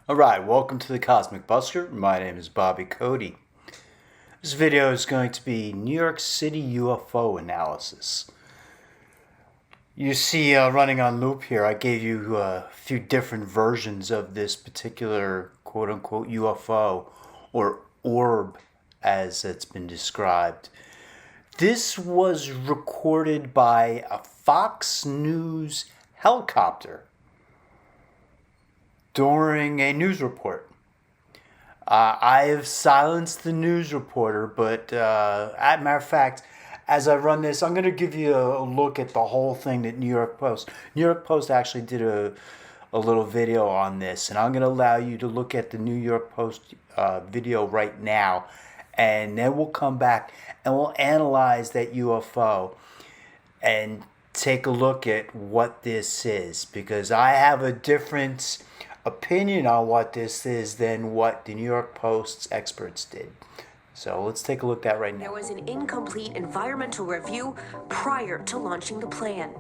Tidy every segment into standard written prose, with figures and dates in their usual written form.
Alright, welcome to the Cosmic Busker. My name is Bobby Codey. This video is going to be New York City UFO analysis. You see running on loop here, I gave you a few different versions of this particular quote-unquote UFO, or orb as it's been described. This was recorded by a Fox News helicopter during a news report. I have silenced the news reporter, but as a matter of fact, as I run this, I'm going to give you a look at the whole thing that New York Post. New York Post actually did a little video on this, and I'm going to allow you to look at the New York Post video right now, and then we'll come back and we'll analyze that UFO and take a look at what this is, because I have a different opinion on what this is than what the New York Post's experts did. So let's take a look at that right now. There was an incomplete environmental review prior to launching the plan.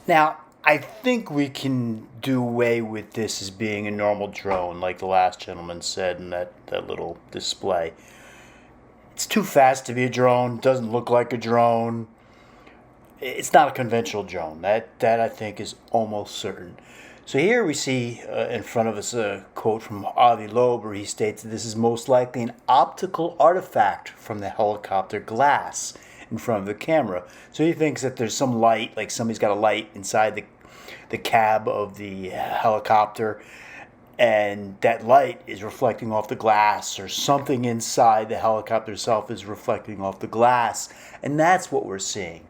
Now, I think we can do away with this as being a normal drone, like the last gentleman said in that little display. It's too fast to be a drone, doesn't look like a drone. It's not a conventional drone. That I think is almost certain. So here we see in front of us a quote from Avi Loeb, where he states that this is most likely an optical artifact from the helicopter glass in front of the camera. So he thinks that there's some light, like somebody's got a light inside the cab of the helicopter, and that light is reflecting off the glass, or something inside the helicopter itself is reflecting off the glass, and that's what we're seeing.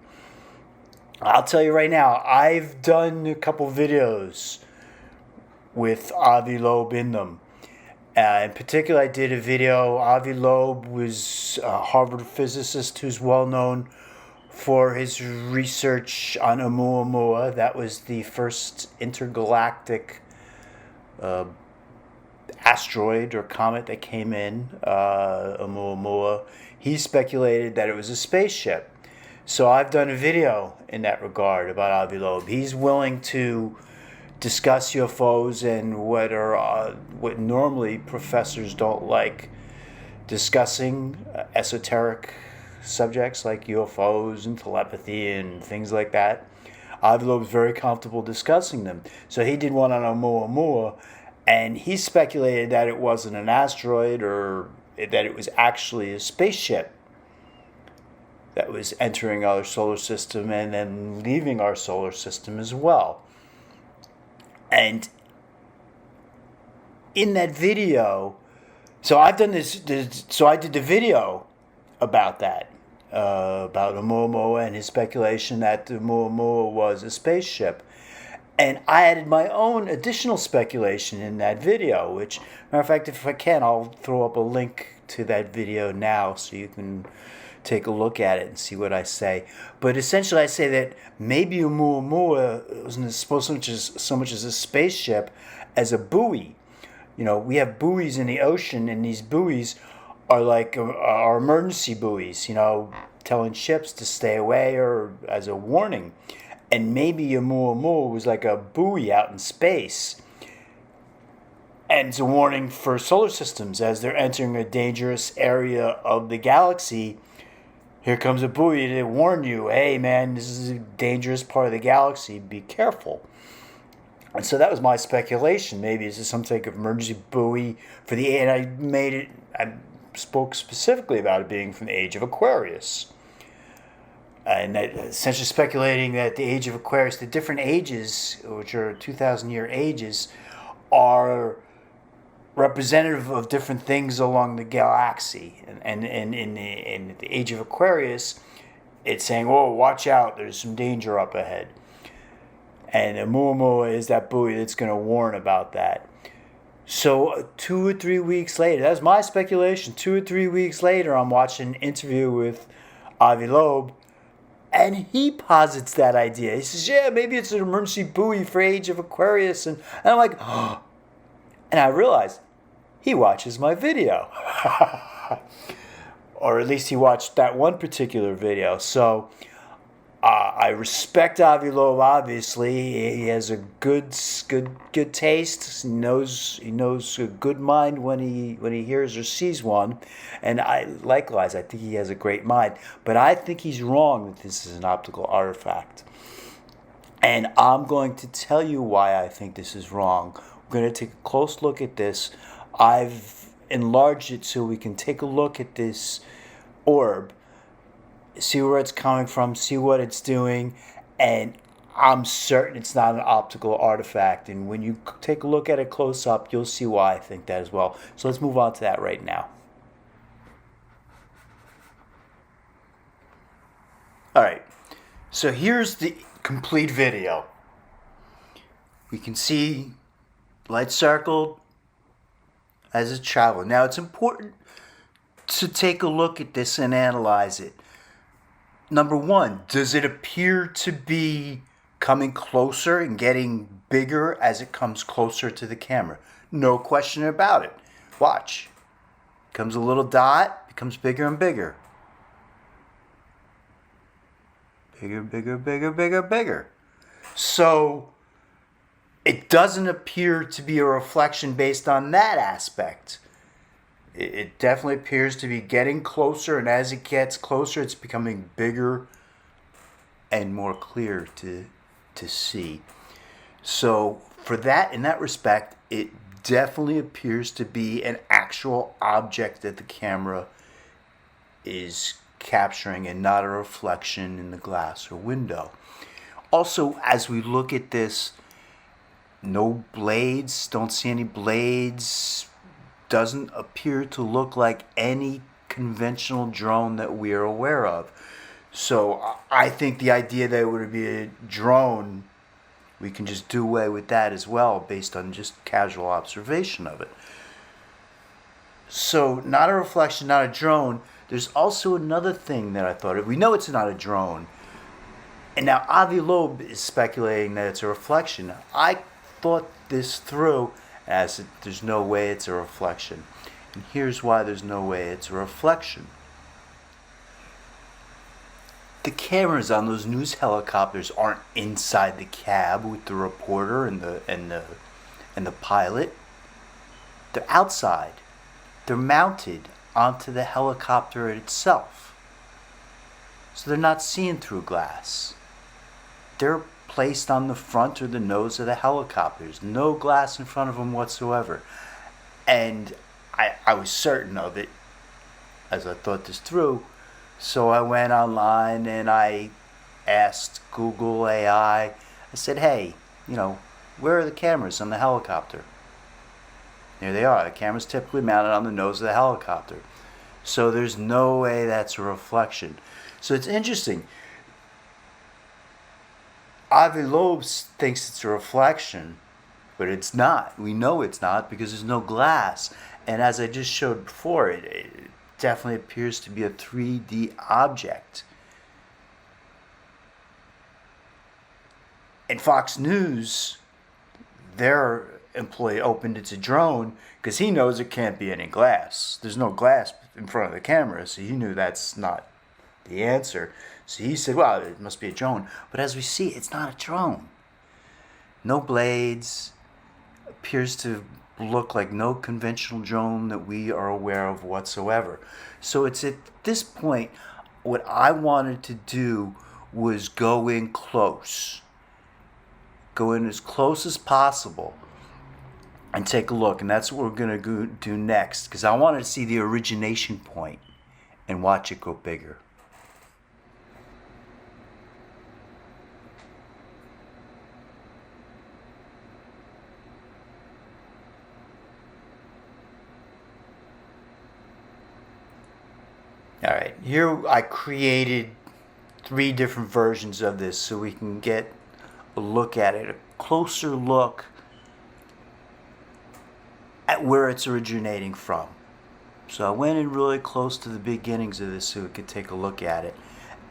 I'll tell you right now, I've done a couple videos with Avi Loeb in them. In particular, I did a video. Avi Loeb was a Harvard physicist who's well known for his research on Oumuamua. That was the first intergalactic asteroid or comet that came in, Oumuamua. He speculated that it was a spaceship. So I've done a video in that regard about Avi Loeb. He's willing to discuss UFOs and what normally professors don't like discussing, esoteric subjects like UFOs and telepathy and things like that. Avi Loeb is very comfortable discussing them. So he did one on Oumuamua, and he speculated that it wasn't an asteroid, or that it was actually a spaceship that was entering our solar system and then leaving our solar system as well. And in that video, so I've done so I did the video about that, about Oumuamua and his speculation that Oumuamua was a spaceship. And I added my own additional speculation in that video, which, matter of fact, if I can, I'll throw up a link to that video now so you can take a look at it and see what I say. But essentially I say that maybe Oumuamua wasn't supposed so much as a spaceship as a buoy. You know, we have buoys in the ocean, and these buoys are like our emergency buoys, you know, telling ships to stay away or as a warning. And maybe Oumuamua was like a buoy out in space, and it's a warning for solar systems as they're entering a dangerous area of the galaxy. Here comes a buoy to warn you, hey man, this is a dangerous part of the galaxy, be careful. And so that was my speculation. Maybe this is some type of emergency buoy for the, and I spoke specifically about it being from the age of Aquarius. And that essentially speculating that the age of Aquarius, the different ages, which are 2,000-year ages, are representative of different things along the galaxy. And in the age of Aquarius, it's saying, whoa, watch out, there's some danger up ahead. And a Muamua is that buoy that's going to warn about that. So 2 or 3 weeks later, that's my speculation. 2 or 3 weeks later, I'm watching an interview with Avi Loeb, and he posits that idea. He says, "Yeah, maybe it's an emergency buoy for Age of Aquarius," and I'm like, oh. And I realized he watches my video, or at least he watched that one particular video. So I respect Avi Loeb. Obviously, he has a good taste. He knows a good mind when he hears or sees one, and likewise I think he has a great mind. But I think he's wrong that this is an optical artifact, and I'm going to tell you why I think this is wrong. We're going to take a close look at this. I've enlarged it so we can take a look at this orb, see where it's coming from, see what it's doing, and I'm certain it's not an optical artifact. And when you take a look at it close up, you'll see why I think that as well. So let's move on to that right now. All right, so here's the complete video. We can see light circled as it's traveling. Now it's important to take a look at this and analyze it. Number one, does it appear to be coming closer and getting bigger as it comes closer to the camera? No question about it. Watch. Comes a little dot, becomes bigger and bigger. Bigger, bigger, bigger, bigger, bigger. So it doesn't appear to be a reflection based on that aspect. It definitely appears to be getting closer, and as it gets closer, it's becoming bigger and more clear to see. So for that, in that respect, it definitely appears to be an actual object that the camera is capturing and not a reflection in the glass or window. Also, as we look at this, no blades, don't see any blades, doesn't appear to look like any conventional drone that we are aware of. So I think the idea that it would be a drone, we can just do away with that as well based on just casual observation of it. So not a reflection, not a drone. There's also another thing that I thought of. We know it's not a drone. And now Avi Loeb is speculating that it's a reflection. I thought this through as there's no way it's a reflection. And here's why there's no way it's a reflection. The cameras on those news helicopters aren't inside the cab with the reporter and the pilot. They're outside. They're mounted onto the helicopter itself. So they're not seen through glass. They're placed on the front or the nose of the helicopters. No glass in front of them whatsoever. And I was certain of it as I thought this through. So I went online and I asked Google AI. I said, hey, where are the cameras on the helicopter? There they are. The camera's typically mounted on the nose of the helicopter. So there's no way that's a reflection. So it's interesting. Avi Loeb thinks it's a reflection, but it's not. We know it's not because there's no glass. And as I just showed before, it definitely appears to be a 3D object. And Fox News, their employee opened it's a drone because he knows it can't be any glass. There's no glass in front of the camera, so he knew that's not the answer. So he said, well, it must be a drone. But as we see, it's not a drone. No blades. Appears to look like no conventional drone that we are aware of whatsoever. So it's at this point, what I wanted to do was go in close. Go in as close as possible and take a look. And that's what we're going to do next, because I wanted to see the origination point and watch it go bigger. All right, here I created 3 different versions of this so we can get look at it, a closer look at where it's originating from. So I went in really close to the beginnings of this so we could take a look at it.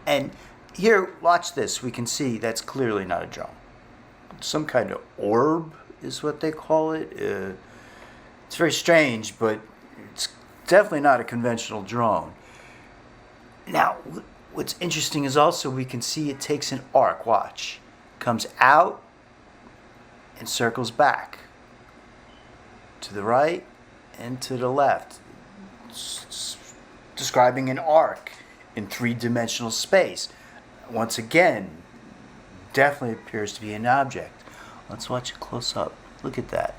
And here, watch this. We can see that's clearly not a drone. Some kind of orb is what they call it. It's very strange, but it's definitely not a conventional drone. Now, what's interesting is also we can see it takes an arc. Watch. Comes out and circles back. To the right and to the left. Describing an arc in three-dimensional space. Once again, definitely appears to be an object. Let's watch it close up. Look at that.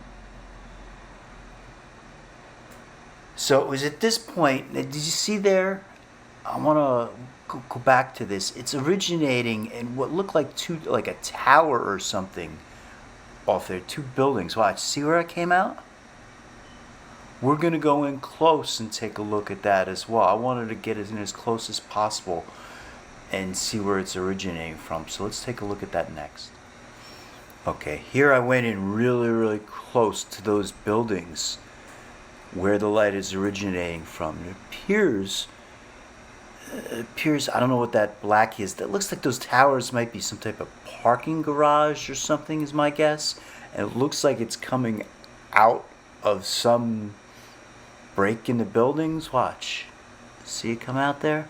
So it was at this point, did you see there? I want to go back to this. It's originating in what looked like a tower or something off there. Two buildings. Watch. See where it came out? We're going to go in close and take a look at that as well. I wanted to get it in as close as possible and see where it's originating from. So let's take a look at that next. Okay, here I went in really, really close to those buildings where the light is originating from. It appears, I don't know what that black is. That looks like those towers might be some type of parking garage or something is my guess. And it looks like it's coming out of some break in the buildings. Watch. See it come out there?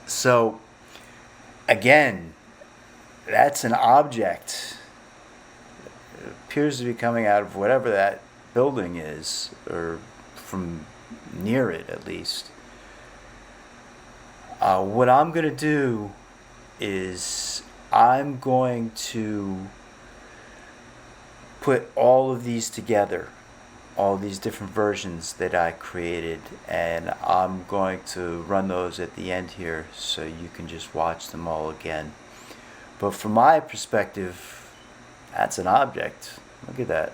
So, again, that's an object. It appears to be coming out of whatever that building is, or from near it at least. What I'm going to do is I'm going to put all of these together, all these different versions that I created, and I'm going to run those at the end here so you can just watch them all again. But from my perspective, that's an object. Look at that.